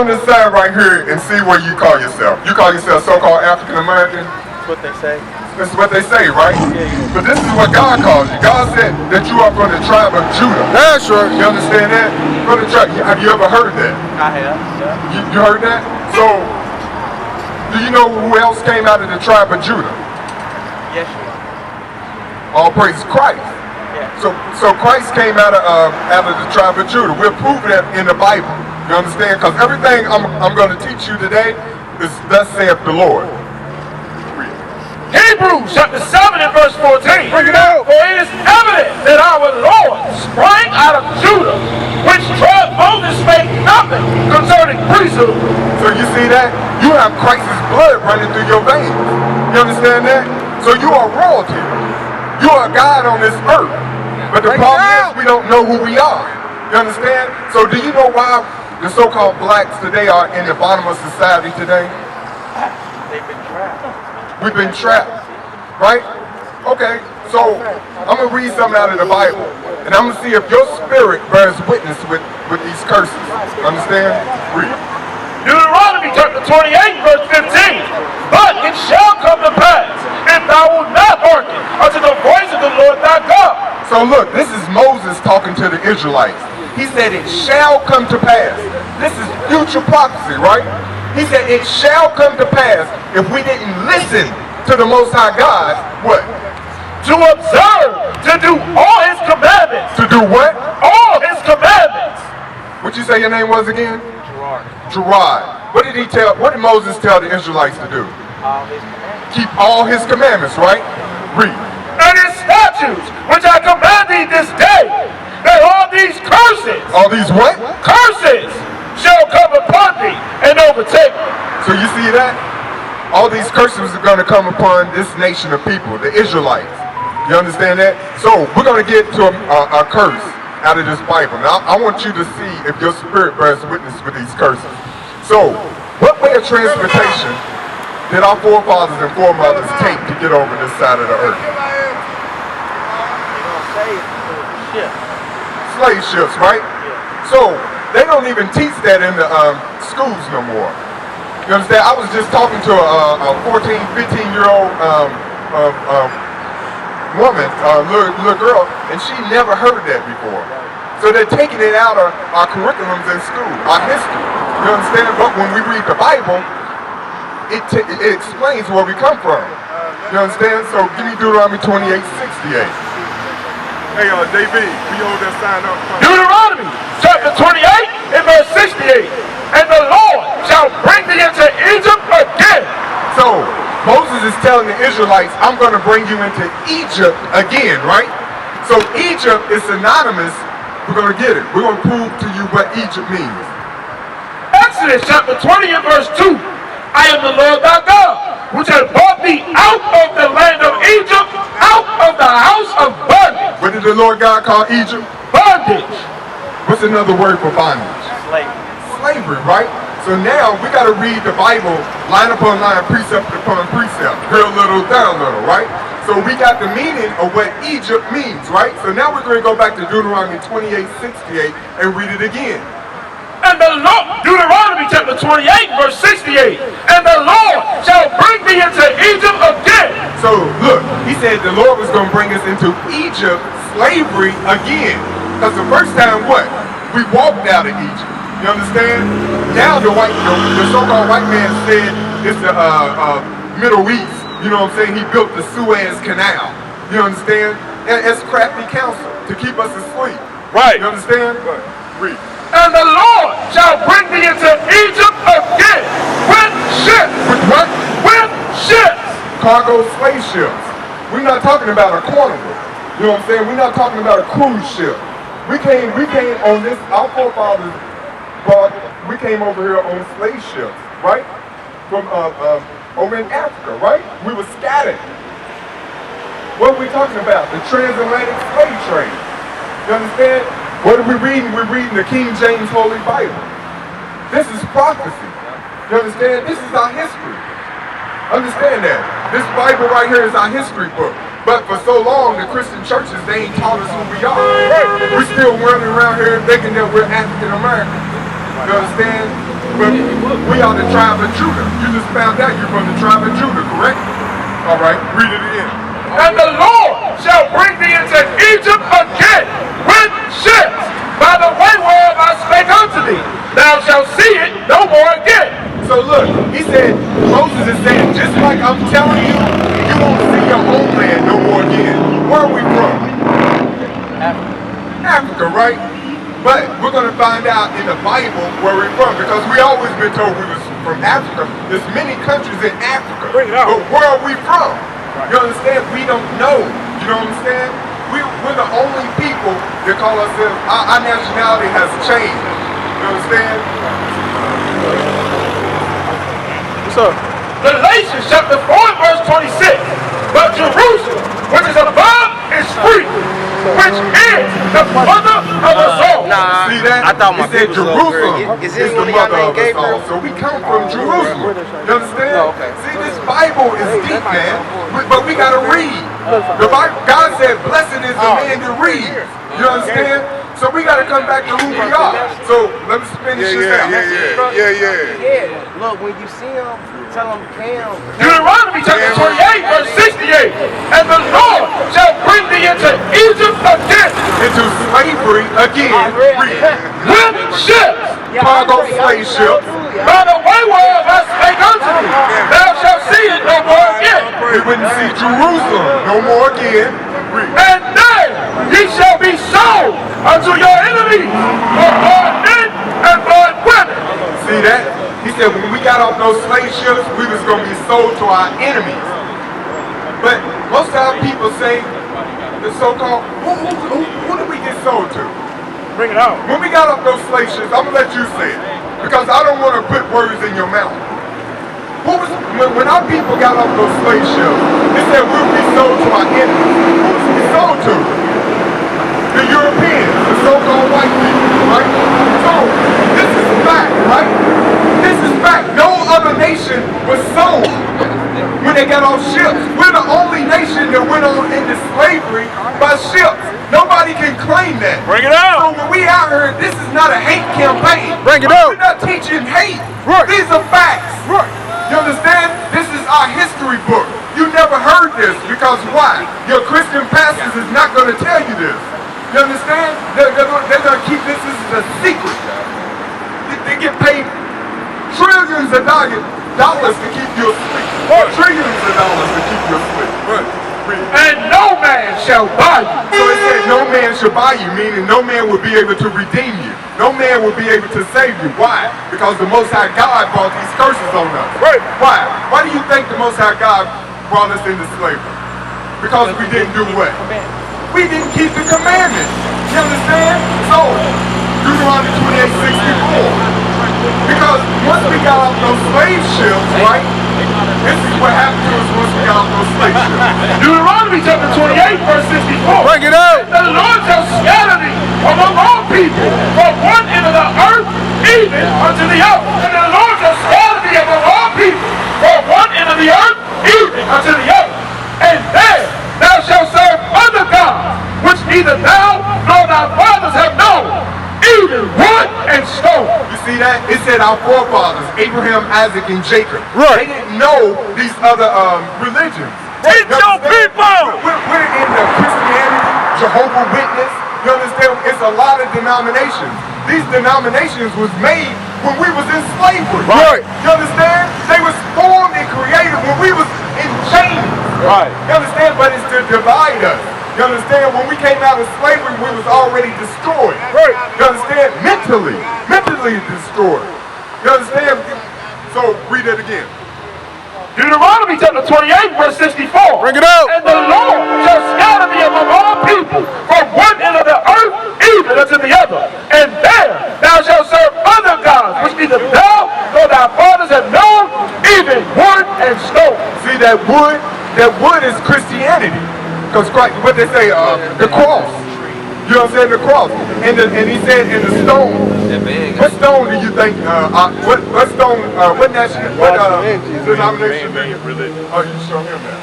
on this side right here and see what you call yourself. You call yourself so-called African American? That's what they say. That's what they say, right? Yeah. But this is what God calls you. God said that you are from the tribe of Judah. That's right. You understand that? From the tribe. Have you ever heard that? I have. Yeah. You heard that? So, do you know who else came out of the tribe of Judah? Yes, you are. All praise Christ. Yeah. So Christ came out of the tribe of Judah. We're proving that in the Bible. You understand? Because everything I'm going to teach you today is thus saith the Lord. Hebrews chapter 7 and verse 14. Bring it out. For it is evident that our Lord sprang out of Judah, which tribe Moses spake nothing concerning priesthood. So you see that? You have Christ's blood running through your veins. You understand that? So you are royalty. You are God on this earth. But the problem is we don't know who we are. You understand? So do you know why the so-called blacks today are in the bottom of society today? They've been trapped. We've been trapped, right? Okay, so I'm going to read something out of the Bible, and I'm going to see if your spirit bears witness with these curses. Understand? Read. Deuteronomy chapter 28 verse 15. But it shall come to pass, if thou wilt not hearken unto the voice of the Lord thy God. So look, this is Moses talking to the Israelites. He said it shall come to pass. This is future prophecy, right? He said it shall come to pass if we didn't listen to the Most High God, what? To observe, to do all his commandments. To do what? All his commandments. What you say your name was again? Gerard. Gerard. What did Moses tell the Israelites to do? All his commandments. Keep all his commandments, right? Read. And his statutes, which I command thee this day, that all these curses, All these what? curses, shall come upon thee and overtake thee. So you see that? All these curses are going to come upon this nation of people, the Israelites. You understand that? So we're going to get to a curse out of this Bible. Now I want you to see if your spirit bears witness with these curses. So what way of transportation did our forefathers and foremothers take to get over this side of the earth? They're gonna say it was a ship. Slave ships, right? Yeah. So they don't even teach that in the schools no more. You understand? I was just talking to a 14, 15-year-old woman, little girl, and she never heard that before. So they're taking it out of our curriculums in school, our history. You understand? But when we read the Bible, it explains where we come from. You understand? So give me Deuteronomy 28:68. Hey, DB, we hold that sign up front. Deuteronomy chapter 28 and verse 68. And the Lord shall bring thee into Egypt again. So Moses is telling the Israelites, I'm going to bring you into Egypt again, right? So Egypt is synonymous. We're going to get it. We're going to prove to you what Egypt means. Exodus chapter 20 and verse 2. I am the Lord thy God, which has brought thee out of the land of Egypt, out of the house of bondage. What did the Lord God call Egypt? Bondage. What's another word for bondage? Slavery. Slavery, right? So now we got to read the Bible line upon line, precept upon precept, real little, down little, right? So we got the meaning of what Egypt means, right? So now we're going to go back to Deuteronomy 28:68 and read it again. And the Lord, Deuteronomy chapter 28 verse 68. And the Lord shall bring thee into Egypt again. So look, he said the Lord was going to bring us into Egypt, slavery again. Because the first time what? We walked out of Egypt. You understand? Now the so-called white man said it's the Middle East. You know what I'm saying? He built the Suez Canal. You understand? And it's crafty counsel to keep us asleep. Right. You understand? Go ahead. Read. And the Lord shall bring thee into Egypt again with ships. With what? With ships. Cargo slave ships. We're not talking about a carnival. You know what I'm saying? We're not talking about a cruise ship. We came on this, our forefathers we came over here on slave ships, right? From over in Africa, right? We were scattered. What are we talking about? The transatlantic slave trade. You understand? What are we reading? We're reading the King James Holy Bible. This is prophecy. You understand? This is our history. Understand that. This Bible right here is our history book. But for so long, the Christian churches, they ain't taught us who we are. We're still running around here thinking that we're African Americans. You understand? But we are the tribe of Judah. You just found out you're from the tribe of Judah, correct? All right, read it again. And the Lord shall bring thee into Egypt again with ships, by the way whereof I spake unto thee. Thou shalt see it no more again. So look, he said, Moses is saying, just like I'm telling you, you won't see your homeland no more again. Where are we from? Africa, right? But we're going to find out in the Bible where we're from, because we always been told we was from Africa. There's many countries in Africa. Bring it out. But where are we from? You understand? We don't know. You know what I'm saying? We're the only people that call ourselves, our nationality has changed. You understand? What's up? Galatians chapter 4 verse 26. But Jerusalem, which is above, is free, which is the mother of us all. Nah, see that? I thought my He said people was Jerusalem over here. is the mother of us all. So we come from Jerusalem. You understand? Oh, okay. See, this Bible is deep, man. But we got to read. The Bible, God said, blessed is the man that reads. You understand? So we got to come back to who we are. So let's finish this out. Yeah. Look, when you see them, tell them Cam. Deuteronomy chapter 28 verse 68. And the Lord shall bring thee into Egypt again. Into slavery again. With ships. Cargo slave ships. By the way whereof I spake unto thee. Thou shalt see it no more again. We wouldn't see Jerusalem no more again. And there ye shall be sold unto your enemies for bought men and bought women. See that? He said when we got off those slave ships, we was going to be sold to our enemies. But most of our people say, the so-called, who did we get sold to? Bring it out. When we got off those slave ships, I'm going to let you say it, because I don't want to put words in your mouth. When our people got off those slave ships, they said we'll be sold to our enemies. Who was we sold to? The Europeans, the so-called white people, right? So, this is fact, right? This is fact. No other nation was sold when they got off ships. We're the only nation that went on into slavery by ships. Nobody can claim that. Bring it out. So when we out here, this is not a hate campaign. Bring it out. We're not teaching hate. Right. These are facts. Right. You understand? This is our history book. You never heard this because why? Your Christian pastors is not going to tell you this. You understand? They're going to keep this as a secret. They get paid trillions of dollars to keep you asleep. Trillions of dollars to keep you asleep. And no man shall buy you. So it said no man shall buy you, meaning no man will be able to redeem you. No man will be able to save you. Why? Because the Most High God brought these curses on us. Right. Why? Why do you think the Most High God brought us into slavery? Because we didn't do what? We didn't keep the commandments. You understand? So, Deuteronomy 28:64. Because once we got off those slave ships, right? This is what happened to us once we got off those slave ships. Deuteronomy chapter 28 verse 64. Bring it out. The Lord shall scatter thee among all people from one end of the earth even unto the other. And the Lord shall scatter thee among all people from one end of the earth even unto the other. And there thou shalt serve other gods, which neither thou nor thy fathers have known, even wood and stone. You see that? It said our forefathers, Abraham, Isaac, and Jacob. Right. They didn't know these other religions. Teach your people! We're in the Christianity, Jehovah's Witness. You understand? It's a lot of denominations. These denominations was made when we was in slavery. Right. You understand? They was formed and created when we was in chains. Right. You understand? But it's to divide us. You understand? When we came out of slavery, we was already destroyed. Right. You understand? Mentally destroyed. You understand? So read it again. Deuteronomy chapter 28 verse 64. Bring it out. And the Lord shall scatter thee among all people from one end of the earth even unto the other. And there thou shalt serve other gods, which neither thou nor thy fathers have known, even wood and stone. See that wood is Christianity. Because what they say, the cross. You know what I'm saying? The cross. And he said in the stone. What stone do you think, what stone, what nation, what denomination? Oh, you show him that.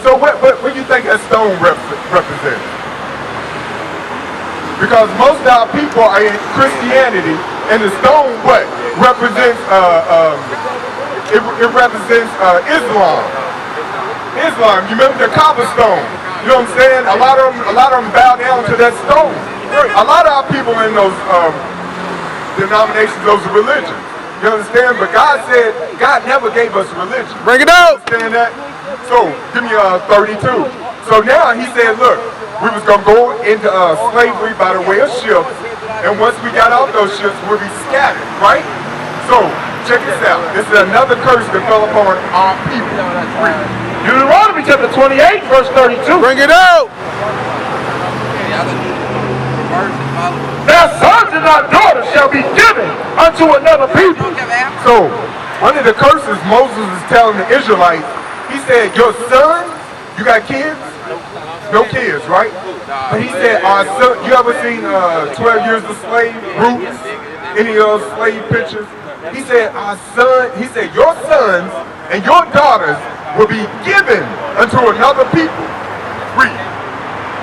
So what do you think that stone represents? Because most of our people are in Christianity, And the stone, what? Represents, it represents Islam. Islam, you remember the cobblestone. You know what I'm saying? A lot of them bow down to that stone. A lot of our people in those denominations, those religions. You understand? But God said, God never gave us religion. Bring it out. You understand that? So, give me 32. So now he said, look, we was going to go into slavery by the way of ships. And once we got off those ships, we'll be scattered, right? So, check this out. This is another curse that fell upon our people. Deuteronomy chapter 28, verse 32. Bring it out. Their sons and their daughters shall be given unto another people. So, one of the curses Moses is telling the Israelites, he said, your son, you got kids? No kids, right? But he said, our son, you ever seen 12 Years a Slave, Roots, any of those slave pictures? He said, our son, he said, your sons and your daughters will be given unto another people. Read.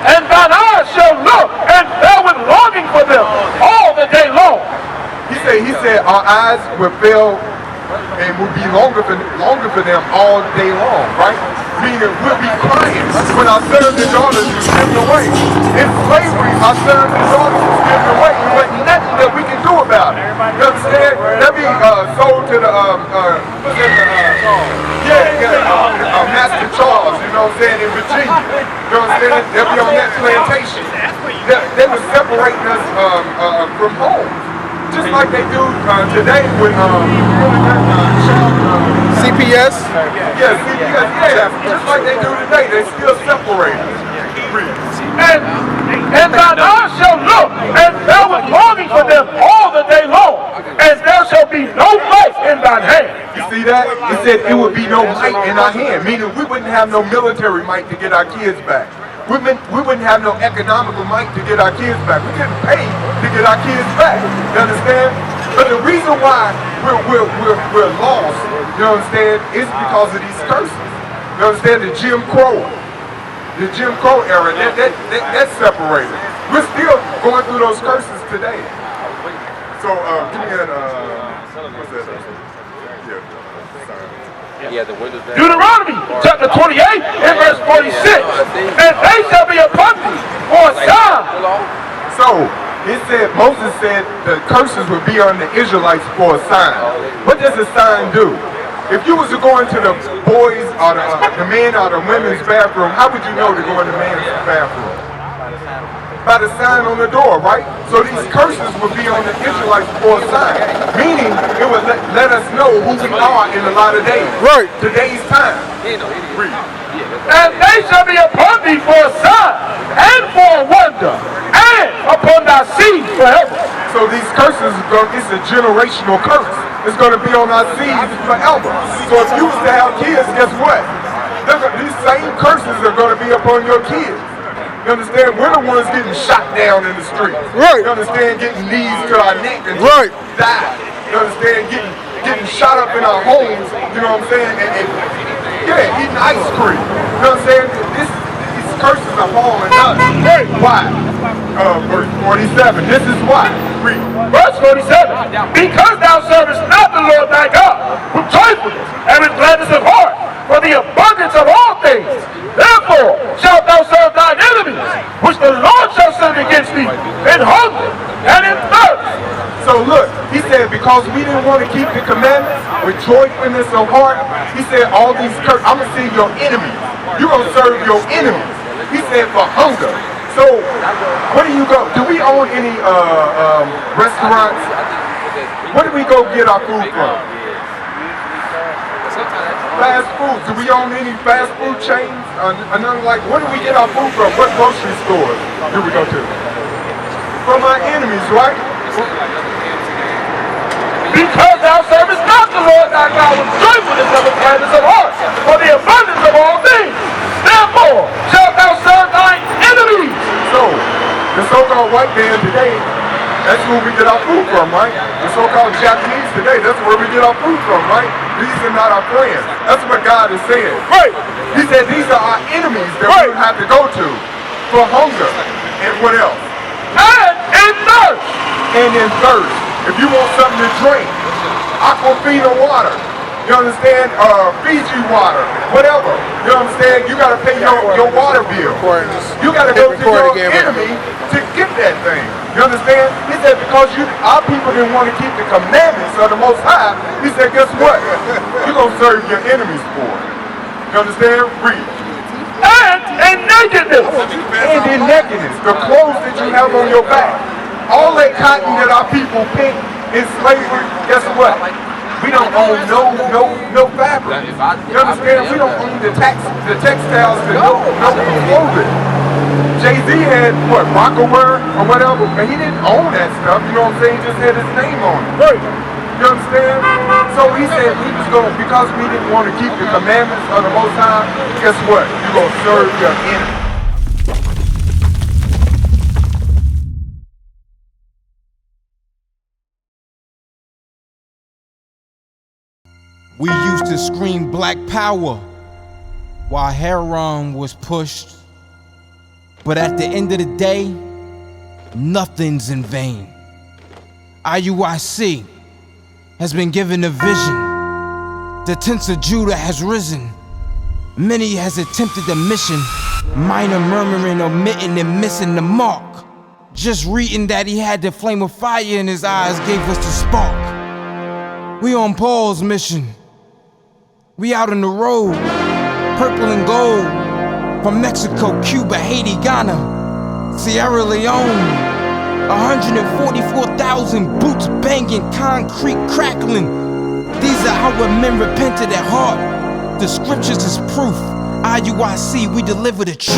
And thine eyes shall look and thou with longing for them all the day long. He said, our eyes will fail and will be longer for them all day long, right? Meaning we'll be crying when our sons and daughters are given away. In slavery, our sons and daughters are given away. And there's nothing that we can do about it. You understand? They'll be sold to the, Master Charles, you know what I'm saying, in Virginia. You know what I'm saying? They'll be on that plantation. They were separating us from home. Just like they do today with CPS. Yeah, CPS. Yeah, just like they do today, they still separate us. And thine eyes shall look, and thou with longing for them all the day long, and there shall be no might in thine hand. You see that? It said it would be no might in our hand, meaning we wouldn't have no military might to get our kids back. We wouldn't have no economical might to get our kids back. We couldn't pay to get our kids back. You understand? But the reason why we're lost, you understand, is because of these curses. You understand? The Jim Crow era, that's separated. We're still going through those curses today. So give me what's that? Deuteronomy chapter 28 and verse 46. And they shall be upon thee for a sign. So it said, Moses said the curses would be on the Israelites for a sign. What does a sign do? If you was to go into the boys or the men or the women's bathroom, how would you know to go in the man's bathroom? By the sign on the door, right? So these curses would be on the Israelites for a sign, meaning it would let us know who we are in a lot of days. Right. Today's time. Read. And they shall be upon thee for a sign and for a wonder, and upon thy seed forever. So these curses, it's a generational curse. It's going to be on our seeds forever. So if you was to have kids, guess what? These same curses are going to be upon your kids. You understand? We're the ones getting shot down in the street. Right. You understand? Getting knees to our neck and Right. die. You understand? Getting shot up in our homes. You know what I'm saying? And eating ice cream. You know what I'm saying? These curses are falling us. Why? Verse 47. This is why. Read. Verse 47. Because thou servest not the Lord thy God with joyfulness and with gladness of heart, for the abundance of all things. Therefore shalt thou serve thine enemies, which the Lord shall send against thee, in hunger and in thirst. So look, he said, because we didn't want to keep the commandments with joyfulness of heart, he said, all these curses, I'm going to send your enemies. You're going to serve your enemies. He said, for hunger. So, where do you go? Do we own any restaurants? Where do we go get our food from? Fast food. Do we own any fast food chains? Nothing like, where do we get our food from? What grocery stores do we go to? From our enemies, right? Because thou servest not the Lord thy God with joyfulness and with gladness of heart, for the abundance of all things. Therefore shalt thou serve thine enemies. So, the so-called white man today, that's where we get our food from, right? The so-called Japanese today, that's where we get our food from, right? These are not our friends. That's what God is saying. Right. He said these are our enemies that we have to go to for hunger. And what else? And in thirst. And in thirst. If you want something to drink, Aquafina water. You understand? Fiji water, whatever. You understand? You gotta pay your water bill. You gotta go to your enemy to get that thing. You understand? He said because our people didn't want to keep the commandments of the Most High. He said, guess what? You're gonna serve your enemies for it. You understand? Read. And in nakedness. And in nakedness, the clothes that you have on your back, all that cotton that our people picked in slavery. Guess what? We don't own no fabric. You understand? We don't own the textiles and no clothing. Jay-Z had what, Rockaware or whatever, and he didn't own that stuff. You know what I'm saying? He just had his name on it. Right. You understand? So he said he was going to, because we didn't want to keep the commandments of the Most High, guess what? You're going to serve your enemy. We used to scream black power while heroin was pushed. But at the end of the day, nothing's in vain. IUIC has been given a vision. The tents of Judah has risen. Many has attempted the mission, minor murmuring, omitting, and missing the mark. Just reading that he had the flame of fire in his eyes gave us the spark. We on Paul's mission. We out on the road, purple and gold, from Mexico, Cuba, Haiti, Ghana, Sierra Leone. 144,000 boots banging, concrete crackling. These are our men repented at heart. The scriptures is proof. IUIC, we deliver the truth.